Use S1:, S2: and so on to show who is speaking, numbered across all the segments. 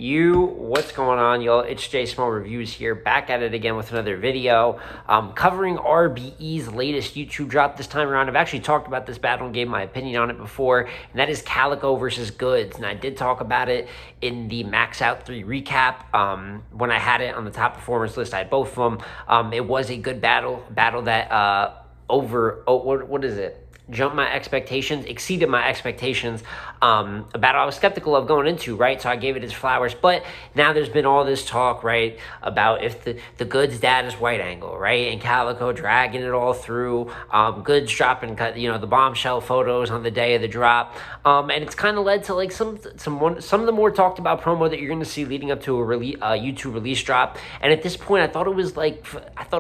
S1: What's going on, y'all? It's J Small Reviews here, back at it again with another video, covering RBE's latest YouTube drop this time around. I've actually talked about this battle and gave my opinion on it before, and that is Calicoe versus Goodz, and I did talk about it in the Max Out 3 recap. When I had it on the top performers list, I had both of them. It was a good battle that jumped my expectations, exceeded my expectations. A battle I was skeptical of going into, right? So I gave it its flowers. But now there's been all this talk, right, about if the Goodz dad is white angle, right? And Calicoe dragging it all through. Goodz dropping, the bombshell photos on the day of the drop. And it's kind of led to like some of the more talked about promo that you're going to see leading up to a YouTube release drop. And at this point, I thought it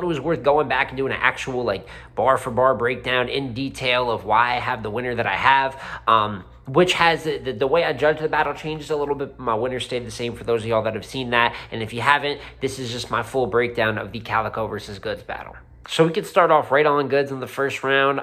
S1: was worth going back and doing an actual like bar for bar breakdown in detail of why I have the winner that I have, which has the way I judge the battle changes a little bit. My winner stayed the same for those of y'all that have seen that. And if you haven't, this is just my full breakdown of the Calicoe versus Goodz battle. So we could start off right on Goodz in the first round.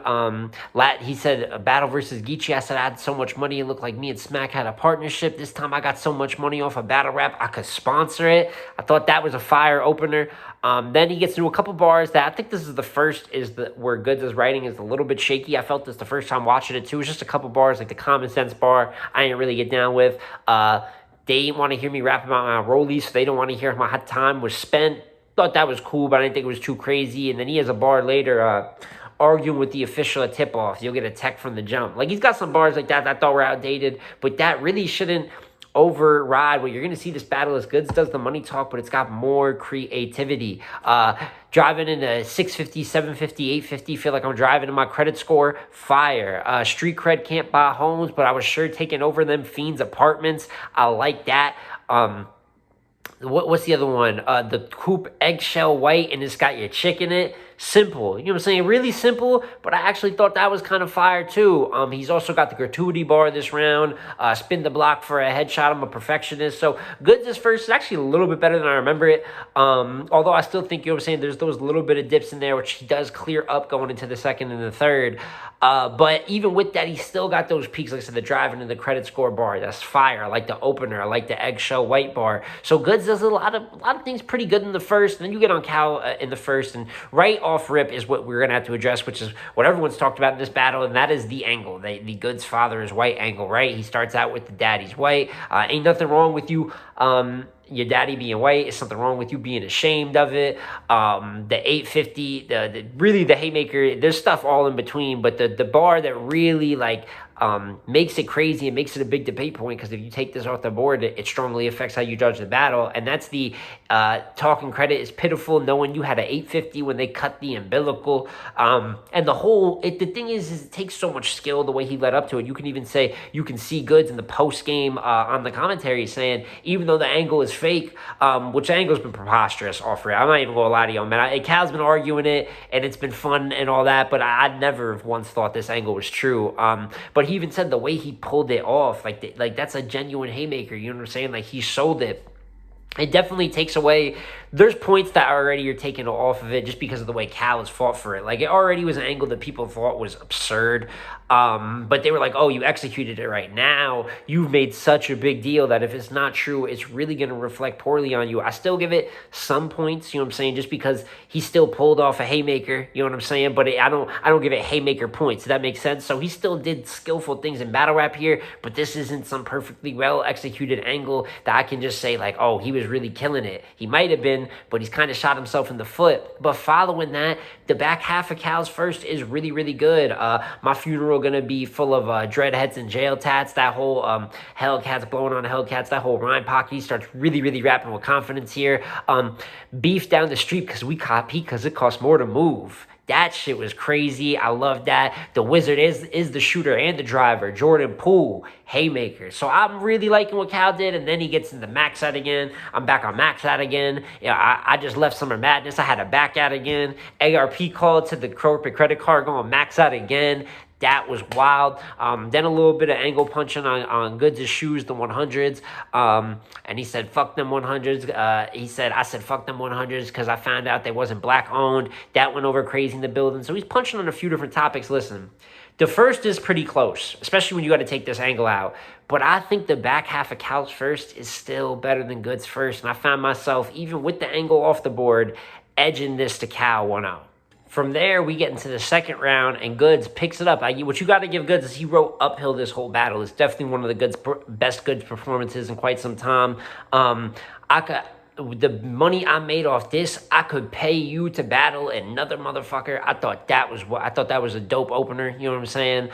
S1: He said, a battle versus Geechee. I said, I had so much money. It looked like me and Smack had a partnership. This time I got so much money off a battle rap, I could sponsor it. I thought that was a fire opener. Then he gets through a couple bars that I think this is the first where Goodz' writing is a little bit shaky. I felt this the first time watching it too. It was just a couple bars, like the common sense bar I didn't really get down with. They didn't want to hear me rap about my rollies, so they don't want to hear my hot time was spent. Thought that was cool, but I didn't think it was too crazy. And then he has a bar later arguing with the official at tip-off. You'll get a tech from the jump. Like, he's got some bars like that I thought were outdated, but that really shouldn't override what you're going to see. This battle is Goodz does the money talk, but it's got more creativity. Driving in a 650, 750, 850, feel like I'm driving in my credit score. Fire. Street cred can't buy homes, but I was sure taking over them fiends' apartments. I like that. What's the other one? The coupe eggshell white, and it's got your chick in it. Simple. You know what I'm saying? Really simple, but I actually thought that was kind of fire too. He's also got the gratuity bar this round. Spin the block for a headshot. I'm a perfectionist. So Goodz' first is actually a little bit better than I remember it. Although I still think, you know what I'm saying, there's those little bit of dips in there, which he does clear up going into the second and the third. But even with that, he's still got those peaks. Like I said, the driving and the credit score bar. That's fire. I like the opener. I like the eggshell white bar. So Goodz does a lot of things pretty good in the first. And then you get on Cal in the first, and right off rip is what we're going to have to address, which is what everyone's talked about in this battle, and that is the angle. The Goodz father is white angle, right? He starts out with the daddy's white. Ain't nothing wrong with you, your daddy being white. Is something wrong with you being ashamed of it. The 850, the haymaker, there's stuff all in between, but the bar that really like makes it crazy and makes it a big debate point, because if you take this off the board, it strongly affects how you judge the battle. And that's the talking credit is pitiful, knowing you had an 850 when they cut the umbilical. And the thing is it takes so much skill the way he led up to it. You can even say, you can see Goodz in the post game on the commentary saying, even though the angle is fake, which the angle's been preposterous off rip. I'm not even gonna lie to you, man. Cal's been arguing it, and it's been fun and all that, but I never once thought this angle was true. But he even said the way he pulled it off, like that's a genuine haymaker. You know what I'm saying? Like, he sold it. It definitely takes away. There's points that already you're taking off of it just because of the way Cal has fought for it. Like, it already was an angle that people thought was absurd. But they were like, oh, you executed it right. Now you've made such a big deal that if it's not true, it's really going to reflect poorly on you. I still give it some points, you know what I'm saying, just because he still pulled off a haymaker, you know what I'm saying? But I don't give it haymaker points. Does that make sense? So he still did skillful things in battle rap here, but this isn't some perfectly well executed angle that I can just say like, oh, he was really killing it. He might have been, but he's kind of shot himself in the foot. But following that, the back half of Cal's first is really, really good. My funeral gonna be full of dreadheads and jail tats. That whole Hellcats blowing on Hellcats, that whole rhyme pocket. He starts really, really rapping with confidence here. Beef down the street because we copy because it costs more to move. That shit was crazy. I love that. The Wizard is the shooter and the driver. Jordan Poole, haymaker. So I'm really liking what Cal did. And then he gets into Max Out again. I'm back on Max Out again. I just left Summer Madness. I had to back out again. ARP called to the corporate credit card going Max Out again. That was wild. Then a little bit of angle punching on Goodz' shoes, the 100s. And he said, fuck them 100s. I said, fuck them 100s because I found out they wasn't black owned. That went over crazy in the building. So he's punching on a few different topics. Listen, The first is pretty close, especially when you got to take this angle out. But I think the back half of Cal's first is still better than Goodz first. And I found myself, even with the angle off the board, edging this to Cal 1-0. From there, we get into the second round, and Goodz picks it up. What you got to give Goodz is he rode uphill this whole battle. It's definitely one of the best Goodz performances in quite some time. The money I made off this, I could pay you to battle another motherfucker. I thought that was a dope opener. You know what I'm saying?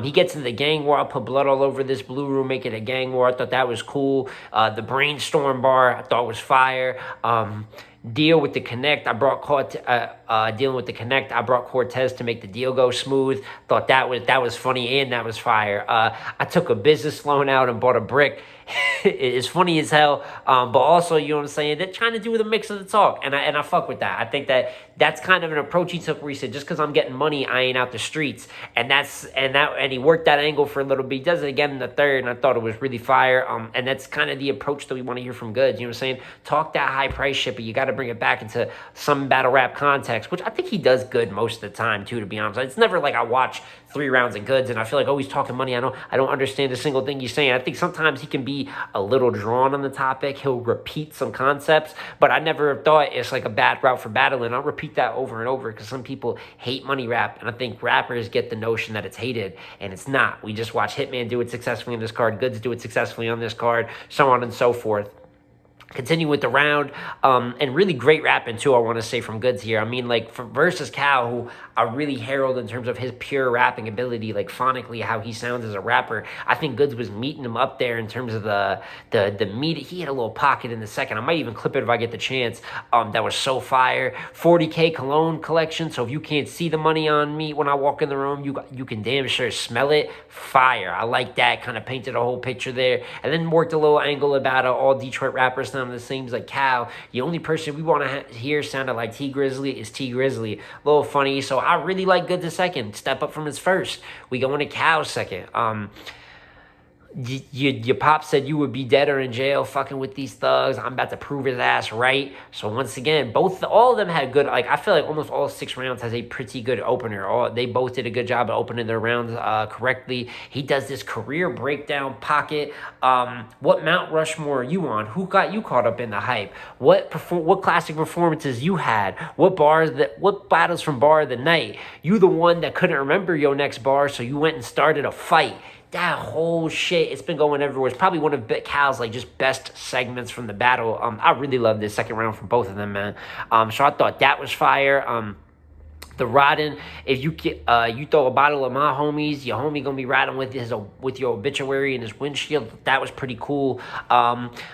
S1: He gets in the gang war. I put blood all over this blue room, make it a gang war. I thought that was cool. The brainstorm bar, I thought was fire. Deal with the connect. I brought dealing with the connect. I brought Cortez to make the deal go smooth. Thought that was funny and that was fire. I took a business loan out and bought a brick. It's funny as hell, but also, you know what I'm saying, they're trying to do with a mix of the talk, and I fuck with that. I think that's kind of an approach he took where he said, just because I'm getting money, I ain't out the streets, and he worked that angle for a little bit. He does it again in the third, and I thought it was really fire, and that's kind of the approach that we want to hear from Goodz. You know what I'm saying? Talk that high price shit, but you got to bring it back into some battle rap context, which I think he does good most of the time too, to be honest. It's never like I watch 3 rounds of Goodz and I feel like, oh, he's talking money. I don't understand a single thing he's saying. I think sometimes he can be a little drawn on the topic. He'll repeat some concepts, but I never thought it's like a bad route for battling. I'll repeat that over and over because some people hate money rap, and I think rappers get the notion that it's hated, and it's not. We just watch Hitman do it successfully on this card, Goodz do it successfully on this card, so on and so forth. Continue with the round, and really great rapping too, I want to say, from Goodz here. I mean, like, versus Cal, who I really herald in terms of his pure rapping ability, like phonically, how he sounds as a rapper. I think Goodz was meeting him up there in terms of the meat. He had a little pocket in the second. I might even clip it if I get the chance. That was so fire. 40K cologne collection, so if you can't see the money on me when I walk in the room, you can damn sure smell it. Fire. I like that. Kind of painted a whole picture there. And then worked a little angle about all Detroit rappers sound the same as like Cal. The only person we want to hear sounded like T Grizzly is T Grizzly. A little funny. So I really like Goodz the second. Step up from his first. We go into Cal's second. Your pop said you would be dead or in jail fucking with these thugs. I'm about to prove his ass right. So once again, all of them had good, like, I feel like almost all 6 rounds has a pretty good opener. They both did a good job of opening their rounds correctly. He does this career breakdown pocket. What Mount Rushmore are you on? Who got you caught up in the hype? What classic performances you had? What battles from bar of the night? You the one that couldn't remember your next bar, so you went and started a fight. That whole shit, it's been going everywhere. It's probably one of Cal's like just best segments from the battle. I really love this second round from both of them, man. So I thought that was fire. The riding, if you throw a bottle of my homies, your homie gonna be riding with your obituary in his windshield. That was pretty cool.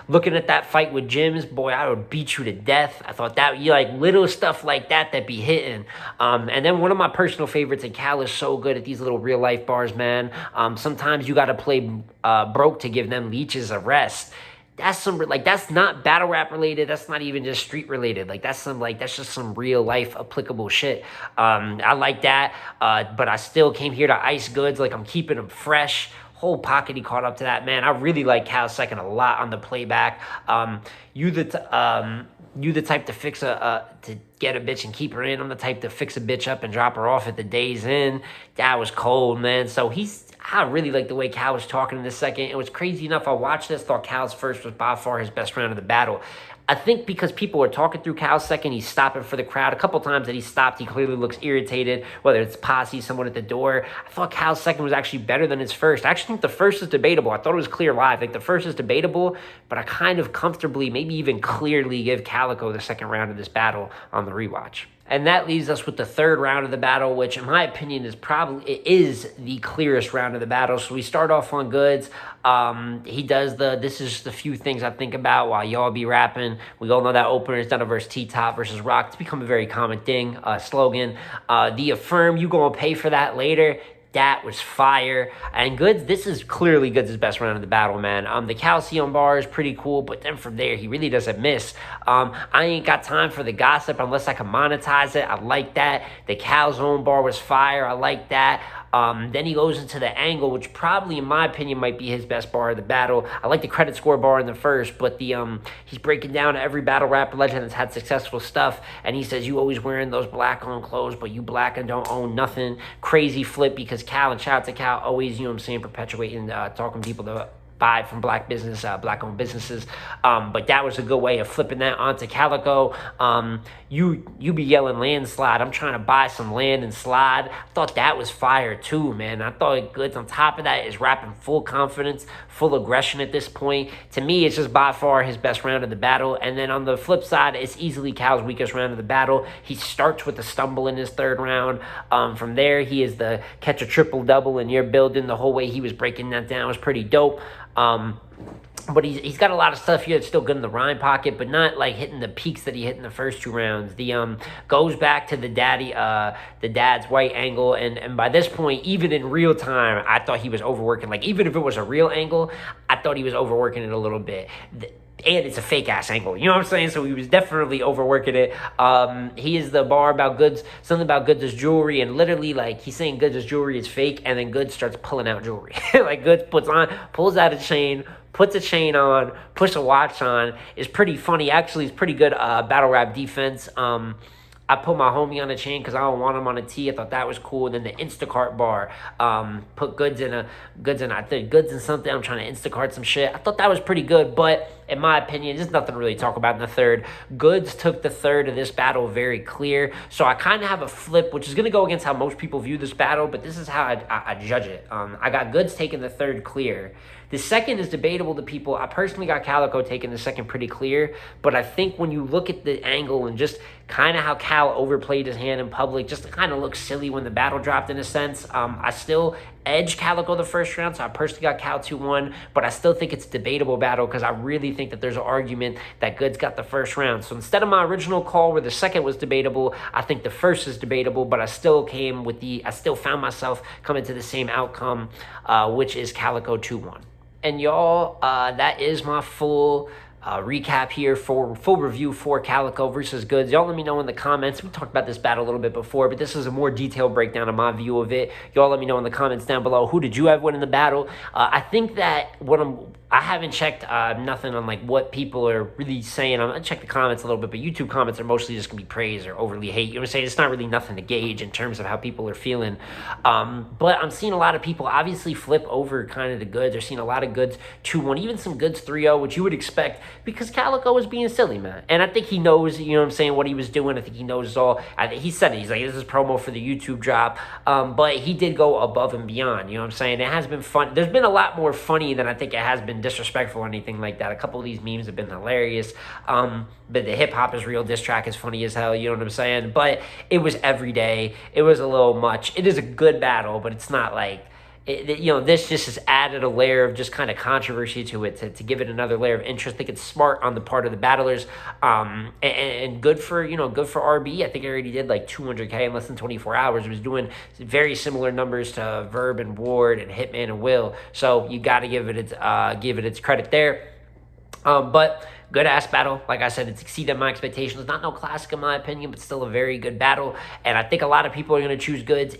S1: Looking at that fight with Jims, boy, I would beat you to death. I thought that, you like little stuff like that be hitting. And then one of my personal favorites, and Cal is so good at these little real life bars, man. Sometimes you gotta play broke to give them leeches a rest. That's not battle rap related. That's not even just street related. That's just some real life applicable shit. I like that. But I still came here to ice Goodz. Like, I'm keeping them fresh. Whole pocket he caught up to that, man. I really like Cal's second a lot on the playback. You the type to to get a bitch and keep her in. I'm the type to fix a bitch up and drop her off at the day's end. That was cold, man. So I really like the way Cal was talking in this second. It was crazy enough. I watched this, thought Cal's first was by far his best round of the battle. I think because people were talking through Cal's second, he's stopping for the crowd. A couple times that he stopped, he clearly looks irritated, whether it's posse, someone at the door. I thought Cal's second was actually better than his first. I actually think the first is debatable. I thought it was clear live. Like, the first is debatable, but I kind of comfortably, maybe even clearly give Calicoe the second round of this battle on the rewatch. And that leaves us with the third round of the battle, which in my opinion is the clearest round of the battle. So we start off on Goodz. He does this is the few things I think about while y'all be rapping. We all know that opener is Dunna versus T-Top versus Rock. It's become a very common thing, slogan. The affirm, you gonna pay for that later. That was fire. And Goodz, this is clearly Goods' best round of the battle, man. The Calcium bar is pretty cool, but then from there, he really doesn't miss. I ain't got time for the gossip unless I can monetize it. I like that. The Calzone bar was fire. I like that. Then he goes into the angle, which probably, in my opinion, might be his best bar of the battle. I like the credit score bar in the first, but he's breaking down every battle rap legend that's had successful stuff, and he says, you always wearing those black-owned clothes, but you black and don't own nothing. Crazy flip, because Cal, and shout out to Cal, always, perpetuating, talking people to buy from black-owned businesses. But that was a good way of flipping that onto Calicoe. You be yelling landslide. I'm trying to buy some land and slide. I thought that was fire too, man. I thought Goodz on top of that is rapping full confidence, full aggression at this point. To me, it's just by far his best round of the battle. And then on the flip side, it's easily Cal's weakest round of the battle. He starts with a stumble in his third round. From there, he is the catch a triple-double, and you're building. The whole way he was breaking that down was pretty dope. But he's got a lot of stuff here that's still good in the rhyme pocket, but not like hitting the peaks that he hit in the first two rounds. The goes back to the dad's white angle, and by this point, even in real time, I thought he was overworking. Like, even if it was a real angle, I thought he was overworking it a little bit. And it's a fake ass angle, you know what I'm saying? So he was definitely overworking it. He is the bar about Goodz, something about Goods' jewelry, and literally, like, he's saying Goods' jewelry is fake, and then Goodz starts pulling out jewelry. Like, Goodz pulls out a chain, puts a chain on, puts a watch on. It's pretty funny. Actually, it's pretty good battle rap defense. I put my homie on a chain because I don't want him on a tee. I thought that was cool. And then the Instacart bar, put Goodz in something. I'm trying to Instacart some shit. I thought that was pretty good, but in my opinion, there's nothing to really talk about in the third. Goodz took the third of this battle very clear. So I kind of have a flip, which is going to go against how most people view this battle, but this is how I judge it. I got Goodz taking the third clear. The second is debatable to people. I personally got Calicoe taking the second pretty clear, but I think when you look at the angle and just kind of how Cal overplayed his hand in public, just kind of looked silly when the battle dropped in a sense. I still edged Calicoe the first round, so I personally got Cal 2-1, but I still think it's a debatable battle because I really think that there's an argument that Goodz got the first round. So instead of my original call where the second was debatable, I think the first is debatable, but I still found myself coming to the same outcome, which is Calicoe 2-1. And y'all, that is my full recap here for full review for Calicoe versus Goodz. Y'all let me know in the comments. We talked about this battle a little bit before, but this is a more detailed breakdown of my view of it. Y'all let me know in the comments down below, who did you have winning the battle? I think that I haven't checked nothing on like what people are really saying. I'm gonna check the comments a little bit, but YouTube comments are mostly just gonna be praise or overly hate. You know what I'm saying? It's not really nothing to gauge in terms of how people are feeling. But I'm seeing a lot of people obviously flip over kind of the Goodz. They're seeing a lot of Goodz 2-1, even some Goodz 3-0, which you would expect because Calicoe was being silly, man. And I think he knows, you know what I'm saying, what he was doing. I think he knows all. He said it. He's like, this is promo for the YouTube drop. But he did go above and beyond. You know what I'm saying? It has been fun. There's been a lot more funny than I think it has been disrespectful or anything like that. A couple of these memes have been hilarious. But the hip hop is real diss track is funny as hell. You know what I'm saying? But it was every day. It was a little much. It is a good battle, but it's not like, this just has added a layer of just kind of controversy to it to give it another layer of interest. I think it's smart on the part of the battlers, and good for RB. I think I already did like 200K in less than 24 hours. It was doing very similar numbers to Verb and Ward and Hitman and Will. So you got to give it its credit there. But good ass battle. Like I said, it's exceeded my expectations. Not no classic in my opinion, but still a very good battle. And I think a lot of people are going to choose Goodz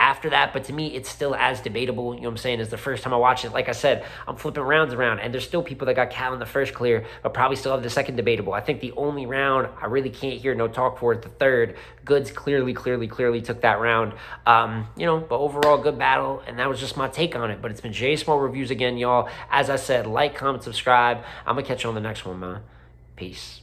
S1: after that, but to me, it's still as debatable, you know what I'm saying, as the first time I watched it. Like I said, I'm flipping rounds around, and there's still people that got Cal in the first clear, but probably still have the second debatable. I think the only round I really can't hear no talk for is the third. Goodz clearly took that round. But overall, good battle, and that was just my take on it. But it's been Jay Small Reviews again, y'all. As I said, like, comment, subscribe. I'm going to catch you on the next one, man. Peace.